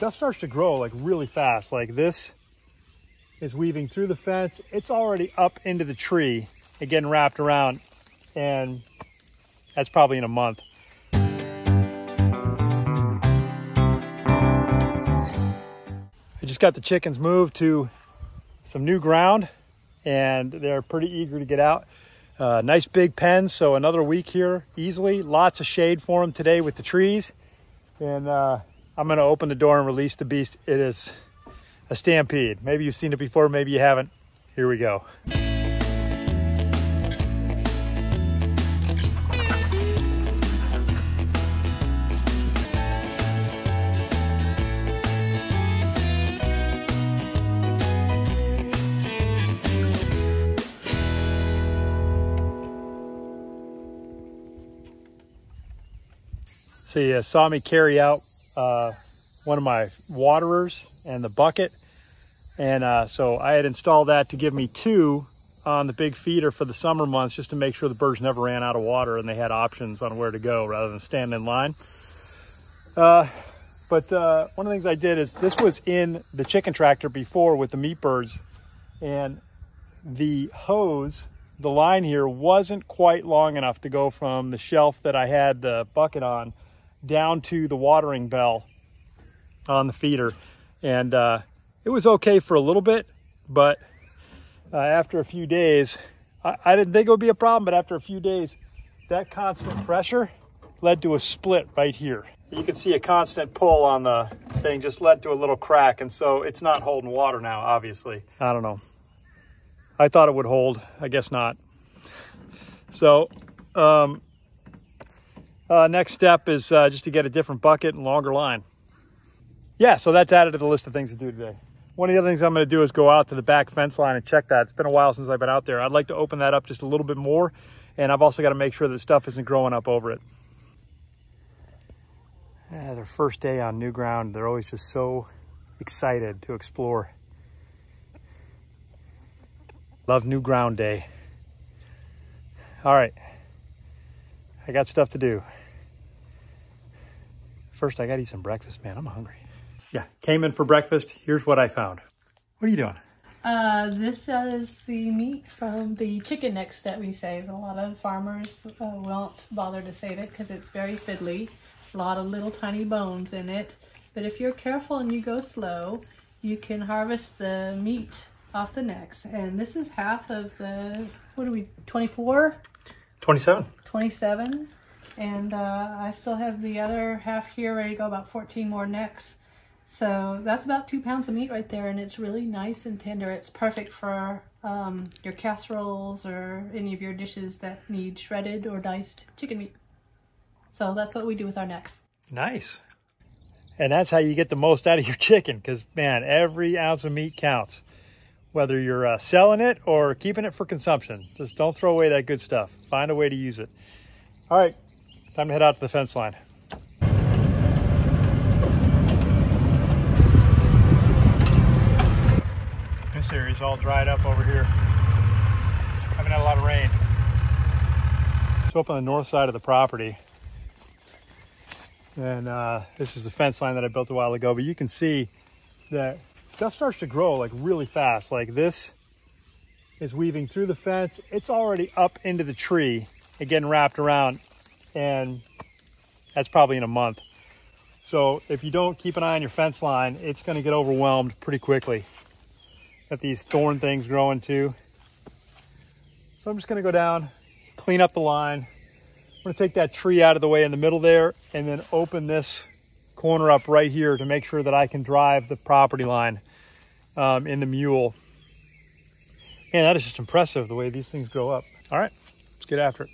stuff starts to grow like really fast. Like this is weaving through the fence. It's already up into the tree and getting wrapped around, and that's probably in a month. I just got the chickens moved to some new ground, and they're pretty eager to get out. Nice big pens, so another week here easily. Lots of shade for them today with the trees. And I'm gonna open the door and release the beast. It is a stampede. Maybe you've seen it before, maybe you haven't. Here we go. So you saw me carry out one of my waterers and the bucket. And so I had installed that to give me 2 on the big feeder for the summer months, just to make sure the birds never ran out of water and they had options on where to go rather than stand in line. But one of the things I did is, this was in the chicken tractor before with the meat birds, and the hose, the line here wasn't quite long enough to go from the shelf that I had the bucket on down to the watering bell on the feeder. And it was okay for a little bit, but after a few days, I didn't think it would be a problem, but after a few days, that constant pressure led to a split right here. You can see a constant pull on the thing just led to a little crack, and so it's not holding water now, obviously. I don't know. I thought it would hold, I guess not. So, next step is just to get a different bucket and longer line. Yeah, so that's added to the list of things to do today. One of the other things I'm going to do is go out to the back fence line and check that. It's been a while since I've been out there. I'd like to open that up just a little bit more, and I've also got to make sure that stuff isn't growing up over it. Yeah, their first day on new ground, they're always just so excited to explore. Love new ground day. All right, I got stuff to do. First, I got to eat some breakfast. Man, I'm hungry. Yeah, came in for breakfast. Here's what I found. What are you doing? This is the meat from the chicken necks that we save. A lot of farmers won't bother to save it because it's very fiddly. A lot of little tiny bones in it. But if you're careful and you go slow, you can harvest the meat off the necks. And this is half of the, what are we, 24? 27. 27. And I still have the other half here ready to go, about 14 more necks. So that's about 2 pounds of meat right there, and it's really nice and tender. It's perfect for your casseroles or any of your dishes that need shredded or diced chicken meat. So that's what we do with our necks. Nice. And that's how you get the most out of your chicken, because, man, every ounce of meat counts. Whether you're selling it or keeping it for consumption. Just don't throw away that good stuff. Find a way to use it. All right, time to head out to the fence line. This area's all dried up over here. Haven't had a lot of rain. It's up on the north side of the property. And this is the fence line that I built a while ago, but you can see that stuff starts to grow like really fast. Like this is weaving through the fence. It's already up into the tree and getting wrapped around, and that's probably in a month. So if you don't keep an eye on your fence line, it's going to get overwhelmed pretty quickly. Got these thorn things growing too. So I'm just going to go down, clean up the line. I'm going to take that tree out of the way in the middle there, and then open this corner up right here to make sure that I can drive the property line in the mule. Man, that is just impressive the way these things grow up. All right, let's get after it.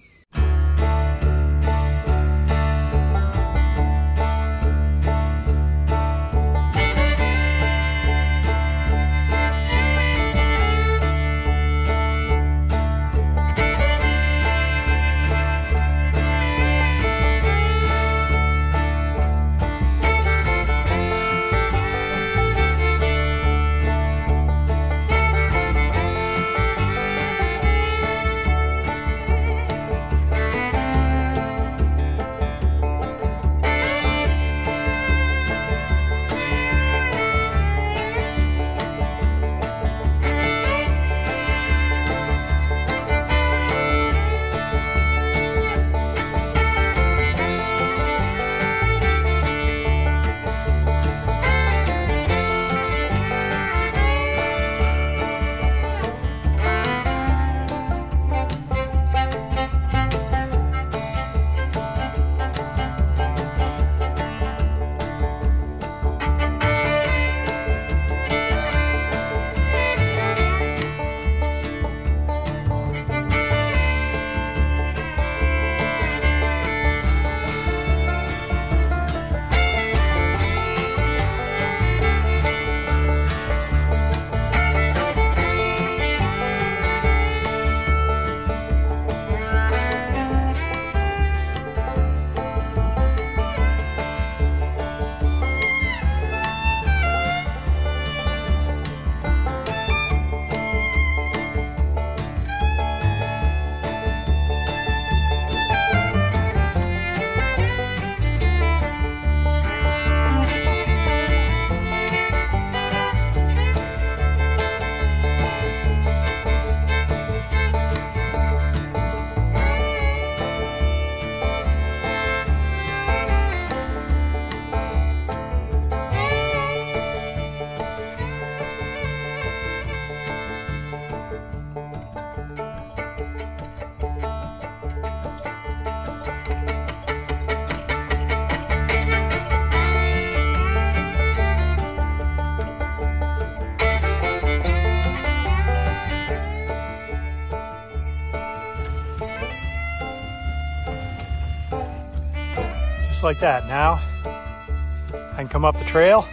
just like that. Now I can come up the trail,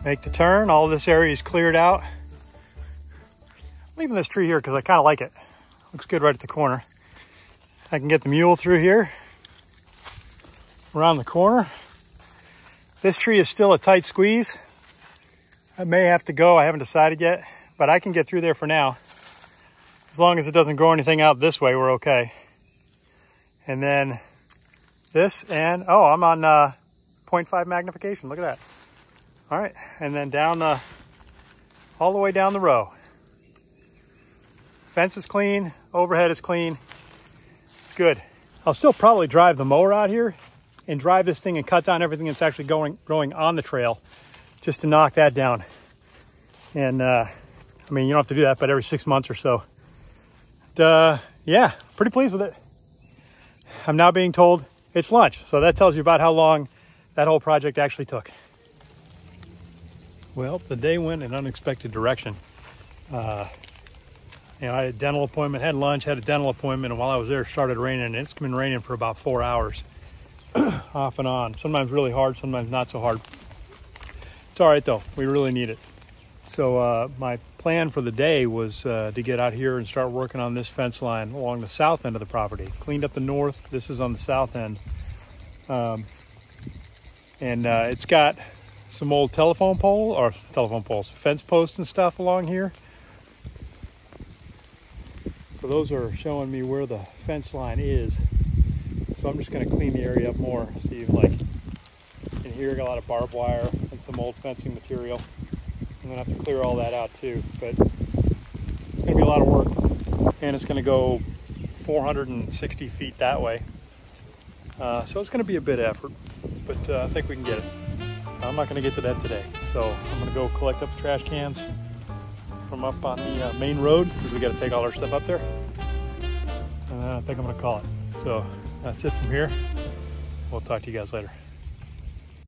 make the turn. All of this area is cleared out. I'm leaving this tree here because I kind of like it. Looks good right at the corner. I can get the mule through here, around the corner. This tree is still a tight squeeze. I may have to go, I haven't decided yet, but I can get through there for now. As long as it doesn't grow anything out this way, we're okay. And then this, and oh, I'm on 0.5 magnification, look at that. All right, and then down, all the way down the row. Fence is clean, overhead is clean, it's good. I'll still probably drive the mower out here and drive this thing and cut down everything that's actually growing on the trail, just to knock that down. And I mean, you don't have to do that, but every 6 months or so. Yeah, pretty pleased with it. I'm now being told it's lunch, so that tells you about how long that whole project actually took. Well, the day went in an unexpected direction. You know, I had a dental appointment, had lunch, had a dental appointment, and while I was there, it started raining, and it's been raining for about 4 hours, off and on. Sometimes really hard, sometimes not so hard. It's all right though, we really need it. So my plan for the day was to get out here and start working on this fence line along the south end of the property. Cleaned up the north, this is on the south end. It's got some old fence posts and stuff along here. So those are showing me where the fence line is. So I'm just gonna clean the area up more. See, like in here, I got a lot of barbed wire and some old fencing material. I'm gonna have to clear all that out too, but it's gonna be a lot of work. And it's gonna go 460 feet that way. So it's gonna be a bit of effort, but I think we can get it. I'm not gonna get to that today. So I'm gonna go collect up the trash cans from up on the main road, because we gotta take all our stuff up there. And I think I'm gonna call it. So that's it from here. We'll talk to you guys later.